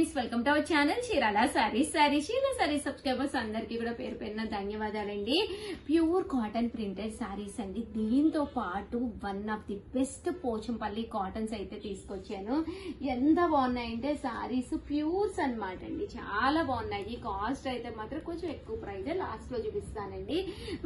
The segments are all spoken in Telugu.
Friends, welcome to our channel Chirala saris. Chirala saris subscribers అందరికీ కూడా పేరు పేరున ధన్యవాదాలండి. ప్యూర్ కాటన్ ప్రింటెడ్ సారీస్ అండి. దీంతో పాటు one of the best Pochampally cottons అయితే తీసుకొచ్చాను. ఎంత బాగున్నాయంటే సారీస్ ప్యూర్స్ అన్నమాట అండి, చాలా బాగున్నాయి. కాస్ట్ అయితే మాత్రం కొంచెం ఎక్కువ ప్రైస్, లాస్ట్ లో చూపిస్తానండి.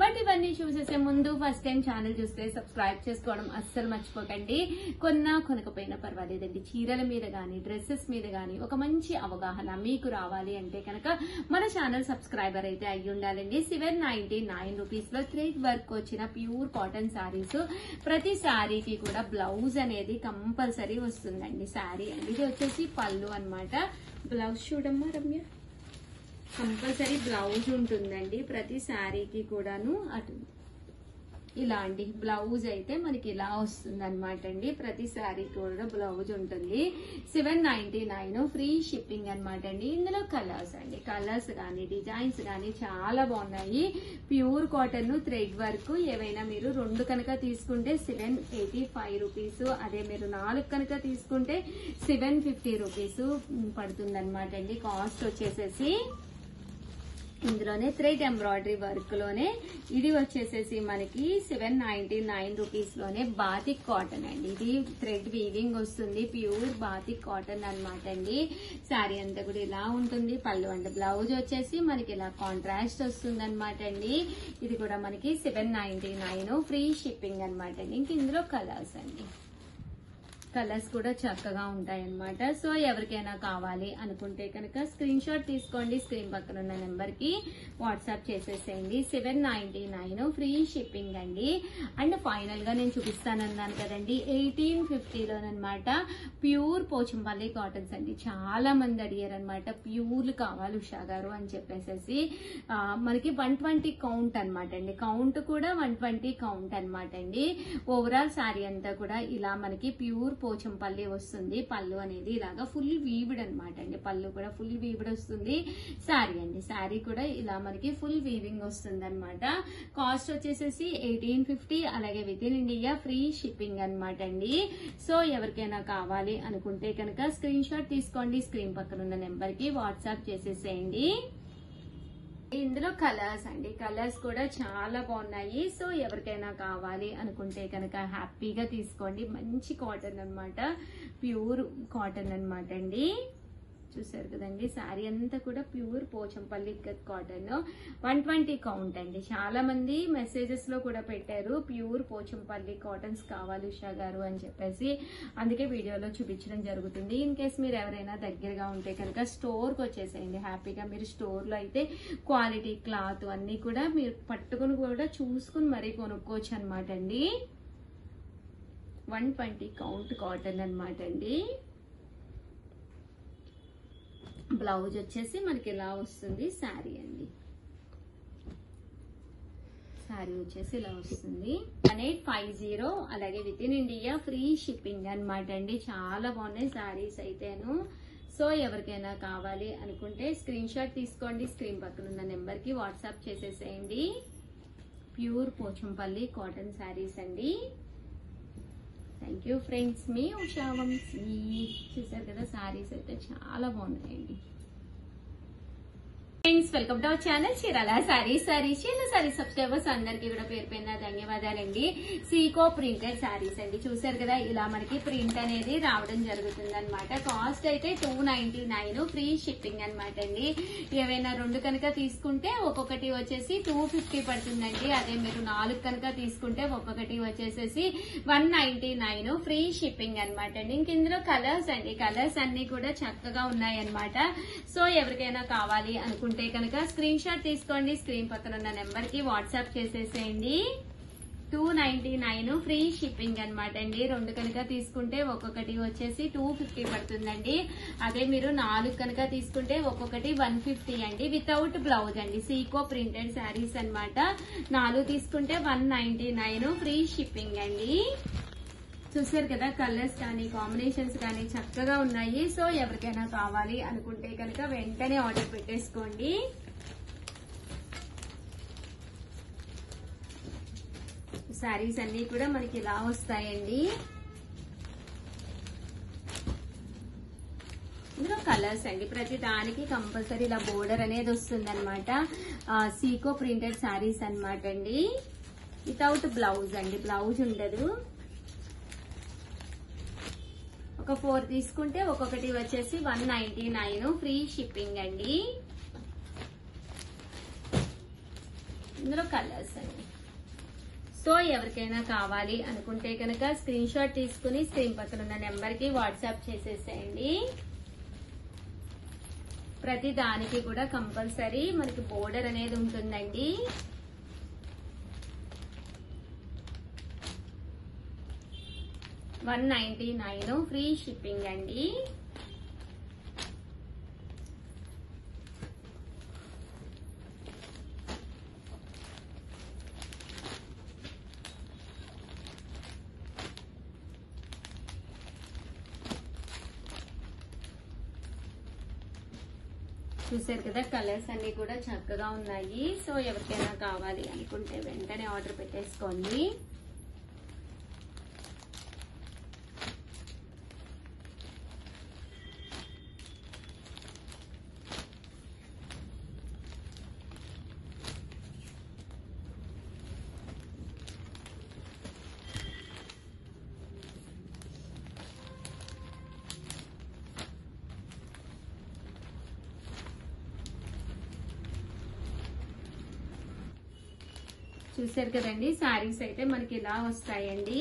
బట్ ఇవన్నీ చూసేసే ముందు ఫస్ట్ టైం ఛానల్ చూస్తే సబ్స్క్రైబ్ చేసుకోవడం అస్సలు మర్చిపోకండి. కొనకపోయినా పర్వాలేదండి, చీరల మీద గానీ డ్రెస్సెస్ మీద గానీ ఒక మంచి అవగాహన మీకు రావాలి అంటే కనుక మన ఛానల్ సబ్స్క్రైబర్ అయితే అయ్యి ఉండాలండి. 799 రూపీస్ లో థ్రెడ్ వర్క్ వచ్చిన ప్యూర్ కాటన్ సారీస్. ప్రతి శారీకి కూడా బ్లౌజ్ అనేది కంపల్సరీ వస్తుందండి. శారీ అండి, ఇది వచ్చేసి పళ్ళు అన్నమాట. బ్లౌజ్ చూడమ్మా రమ్య, కంపల్సరీ బ్లౌజ్ ఉంటుందండి ప్రతి శారీకి కూడాను. అటు ఇలా అండి బ్లౌజ్ అయితే మనకి ఇలా వస్తుంది అనమాట అండి. ప్రతి శారీ కూడా బ్లౌజ్ ఉంటుంది. 799 ఫ్రీ షిప్పింగ్ అనమాట అండి. ఇందులో కలర్స్ అండి, కలర్స్ కానీ డిజైన్స్ కానీ చాలా బాగున్నాయి. Pure cotton thread work. ఏవైనా మీరు 2 కనుక తీసుకుంటే 785 రూపీస్, అదే మీరు 4 కనుక తీసుకుంటే 750 రూపీస్ పడుతుంది అనమాట అండి. కాస్ట్ వచ్చేసేసి ఇందులోనే థ్రెడ్ ఎంబ్రాయిడరీ వర్క్ లోనే ఇది వచ్చేసేసి మనకి 799 రూపీస్ లోనే బాతిక్ కాటన్ అండి. ఇది థ్రెడ్ వీవింగ్ వస్తుంది, ప్యూర్ బాతిక్ కాటన్ అనమాట అండి. శారీ అంతా కూడా ఇలా ఉంటుంది. పళ్ళు అండి, బ్లౌజ్ వచ్చేసి మనకి ఇలా కాంట్రాస్ట్ వస్తుంది అనమాట అండి. ఇది కూడా మనకి 799 ఫ్రీ షిప్పింగ్ అనమాట అండి. ఇంక ఇందులో కలర్స్ అండి, కలర్స్ కూడా చక్కగా ఉంటాయి అన్నమాట. సో ఎవరికైనా కావాలి అనుకుంటే కనుక స్క్రీన్ షాట్ తీసుకోండి, స్క్రీన్ పక్కన ఉన్న నెంబర్ కి వాట్సాప్ చేసేసేయండి. 799 ఫ్రీ షిప్పింగ్ అండి. అండ్ ఫైనల్ గా నేను చూపిస్తానన్నాను కదండి, 1850లోనమాట ప్యూర్ పోచంపల్లి కాటన్స్ అండి. చాలా మంది అడిగారు అనమాట, ప్యూర్లు కావాలి ఉషా గారు అని చెప్పేసి. మనకి 120 కౌంట్ అనమాట అండి. కౌంట్ కూడా 120 కౌంట్ అనమాట అండి. ఓవరాల్ శారీ అంతా కూడా ఇలా మనకి ప్యూర్ పోచంపల్లి వస్తుంది. పళ్ళు అనేది ఇలాగా ఫుల్ వీవ్డ్ అనమాట అండి. పళ్ళు కూడా ఫుల్ వీవ్డ్ వస్తుంది. శారీ అండి, శారీ కూడా ఇలా మనకి ఫుల్ వీవింగ్ వస్తుంది అనమాట. కాస్ట్ వచ్చేసేసి 1850, అలాగే with in India free shipping అనమాట అండి. సో ఎవరికైనా కావాలి అనుకుంటే కనుక స్క్రీన్ షాట్ తీసుకోండి, స్క్రీన్ పక్కన ఉన్న నెంబర్ కి వాట్సాప్ చేసేసేయండి. ఇందులో కలర్స్ అండి, కలర్స్ కూడా చాలా బాగున్నాయి. సో ఎవరికైనా కావాలి అనుకుంటే కనుక హ్యాపీగా తీసుకోండి. మంచి కాటన్ అన్నమాట, ప్యూర్ కాటన్ అన్నమాట అండి. చూసారు కదండి, శారీ అంతా కూడా ప్యూర్ పోచంపల్లి కాటన్. 120 కౌంట్ అండి. చాలా మంది మెసేజెస్ లో కూడా పెట్టారు ప్యూర్ పోచంపల్లి కాటన్స్ కావాలి ఉషా గారు అని చెప్పేసి. అందుకే వీడియోలో చూపించడం జరుగుతుంది. ఇన్ కేస్ మీరు ఎవరైనా దగ్గరగా ఉంటే కనుక స్టోర్ కి వచ్చేసేయండి. హ్యాపీగా మీరు స్టోర్ లో అయితే క్వాలిటీ క్లాత్ అన్ని కూడా మీరు పట్టుకుని కూడా చూసుకుని మరీ కొనుక్కోవచ్చు అనమాట అండి. 120 కౌంట్ కాటన్ అనమాట అండి. బ్లౌజ్ వచ్చేసి మనకి ఇలా వస్తుంది. శారీ అండి, శారీ వచ్చేసి ఇలా వస్తుంది. 1850, అలాగే with in India free shipping అనమాట అండి. చాలా బాగున్నాయి శారీస్ అయితేను. సో ఎవరికైనా కావాలి అనుకుంటే స్క్రీన్ షాట్ తీసుకోండి, స్క్రీన్ పక్కన ఉన్న నెంబర్ కి వాట్సాప్ చేసేసేయండి. ప్యూర్ పోచంపల్లి కాటన్ శారీస్ అండి. థ్యాంక్ యూ ఫ్రెండ్స్, మీ ఉషా వంశీ. చూసారు కదా, శారీస్ అయితే చాలా బాగున్నాయండి. Friends, welcome to our channel Chirala saris. Chirala saris subscribers అందరికీ కూడా పేరు పైన ధన్యవాదాలండి. సీకో ప్రింటెడ్ సారీస్ అండి. చూసారు కదా, ఇలా మనకి ప్రింట్ అనేది రావడం జరుగుతుంది అనమాట. కాస్ట్ అయితే 299 ఫ్రీ షిప్పింగ్ అనమాట అండి. ఏవైనా 2 కనుక తీసుకుంటే ఒక్కొక్కటి వచ్చేసి 250 పడుతుందండి. అదే మీరు 4 కనుక తీసుకుంటే ఒక్కొక్కటి వచ్చేసేసి 199 ఫ్రీ షిప్పింగ్ అనమాట అండి. ఇంక ఇందులో కలర్స్ అండి, కలర్స్ అన్ని కూడా చక్కగా ఉన్నాయన్నమాట. సో ఎవరికైనా కావాలి అనుకుంటే కనుక స్క్రీన్ షాట్ తీసుకోండి, స్క్రీన్ పక్కన ఉన్న నెంబర్ కి వాట్సాప్ చేసేసేయండి. 299 ఫ్రీ షిప్పింగ్ అనమాట అండి. 2 కనుక తీసుకుంటే ఒక్కొక్కటి వచ్చేసి 250 పడుతుందండి. అదే మీరు 4 కనుక తీసుకుంటే ఒక్కొక్కటి 150 అండి. వితౌట్ బ్లౌజ్ అండి. సీకో ప్రింటెడ్ శారీస్ అనమాట. 4 తీసుకుంటే 199 ఫ్రీ షిప్పింగ్ అండి. చూసారు కదా, కలర్స్ కానీ కాంబినేషన్స్ కానీ చక్కగా ఉన్నాయి. సో ఎవరికైనా కావాలి అనుకుంటే కనుక వెంటనే ఆర్డర్ పెట్టేసుకోండి. శారీస్ అన్ని కూడా మనకి ఇలా వస్తాయండి. ఇందులో కలర్స్ అండి, ప్రతి దానికి కంపల్సరీ ఇలా బోర్డర్ అనేది వస్తుంది అనమాట. సీకో ప్రింటెడ్ శారీస్ అనమాట అండి, వితౌట్ బ్లౌజ్ అండి, బ్లౌజ్ ఉండదు. ఒక 4 తీసుకుంటే ఒక్కొక్కటి వచ్చేసి 199 ఫ్రీ షిప్పింగ్ అండి. ఇందులో కలర్స్ అండి. సో ఎవరికైనా కావాలి అనుకుంటే కనుక స్క్రీన్ షాట్ తీసుకుని స్క్రీన్ పక్కన ఉన్న నెంబర్ కి వాట్సాప్ చేసేసేయండి. ప్రతి దానికి కూడా కంపల్సరీ మనకి బోర్డర్ అనేది ఉంటుందండి. $199 ఫ్రీ షిప్పింగ్ అండి. చూసారు కదా, కలర్స్ అన్ని కూడా చక్కగా ఉన్నాయి. సో ఎవరికైనా కావాలి అనుకుంటే వెంటనే ఆర్డర్ పెట్టేసుకోండి. చూసారు కదండి, శారీస్ అయితే మనకి ఇలా వస్తాయండి.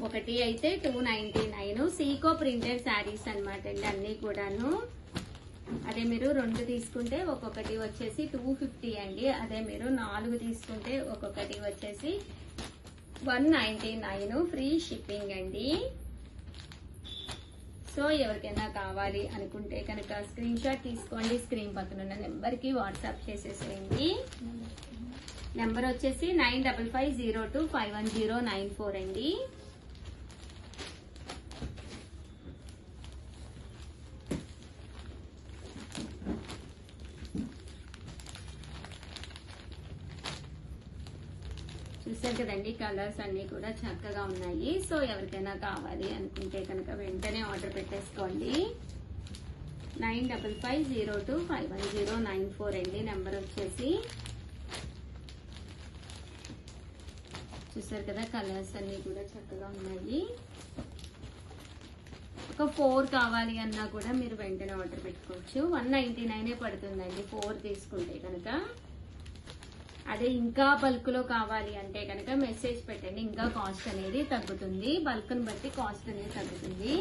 ఒకటి అయితే 299 సీకో ప్రింటెడ్ శారీస్ అనమాట అండి అన్ని కూడాను. అదే మీరు 2 తీసుకుంటే ఒక్కొక్కటి వచ్చేసి 250 అండి. అదే మీరు 4 తీసుకుంటే ఒక్కొక్కటి వచ్చేసి 199 ఫ్రీ షిప్పింగ్ అండి. సో ఎవరికైనా కావాలి అనుకుంటే కనుక స్క్రీన్ షాట్ తీసుకోండి, స్క్రీన్ పక్కన ఉన్న నెంబర్ కి వాట్సాప్ చేసేసేయండి. నెంబర్ వచ్చేసి 9550251094 అండి. చూసారు కదండి, కలర్స్ అన్ని కూడా చక్కగా ఉన్నాయి. సో ఎవరికైనా కావాలి అనుకుంటే కనుక వెంటనే ఆర్డర్ పెట్టేసుకోండి. 9550251094 అండి నెంబర్ వచ్చేసి. చూసారు కదా, కలర్స్ అన్ని కూడా చక్కగా ఉన్నాయి. ఒక 4 కావాలి అన్నా కూడా మీరు వెంటనే ఆర్డర్ పెట్టుకోవచ్చు. 199 పడుతుందండి 4 తీసుకుంటే కనుక. అదే ఇంకా బల్క్ లో కావాలి అంటే కనుక మెసేజ్ పెట్టండి, ఇంకా కాస్ట్ అనేది తగ్గుతుంది. బల్క్ ని బట్టి కాస్ట్ అనేది తగ్గుతుంది.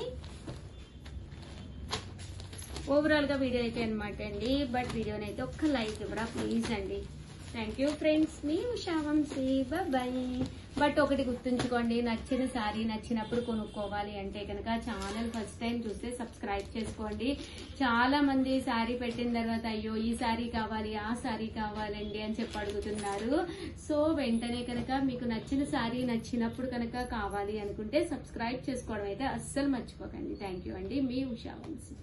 ఓవరాల్ గా వీడియో అయితే అనమాట అండి. బట్ వీడియోని అయితే ఒక్క లైక్ ఇవ్వరా ప్లీజ్ అండి. థ్యాంక్ యూ ఫ్రెండ్స్, మీ ఉషా వంశీ, బాయ్. బట్ ఒకటి గుర్తుంచుకోండి, నచ్చిన శారీ నచ్చినప్పుడు కొనుక్కోవాలి అంటే కనుక ఛానల్ ఫస్ట్ టైం చూస్తే సబ్స్క్రైబ్ చేసుకోండి. చాలా మంది శారీ పెట్టిన తర్వాత అయ్యో ఈ శారీ కావాలి ఆ శారీ కావాలండి అని చెప్పి అడుగుతున్నారు. సో వెంటనే కనుక మీకు నచ్చిన శారీ నచ్చినప్పుడు కనుక కావాలి అనుకుంటే సబ్స్క్రైబ్ చేసుకోవడం అయితే అస్సలు మర్చిపోకండి. థ్యాంక్ యూ అండి, మీ ఉషా వంశీ.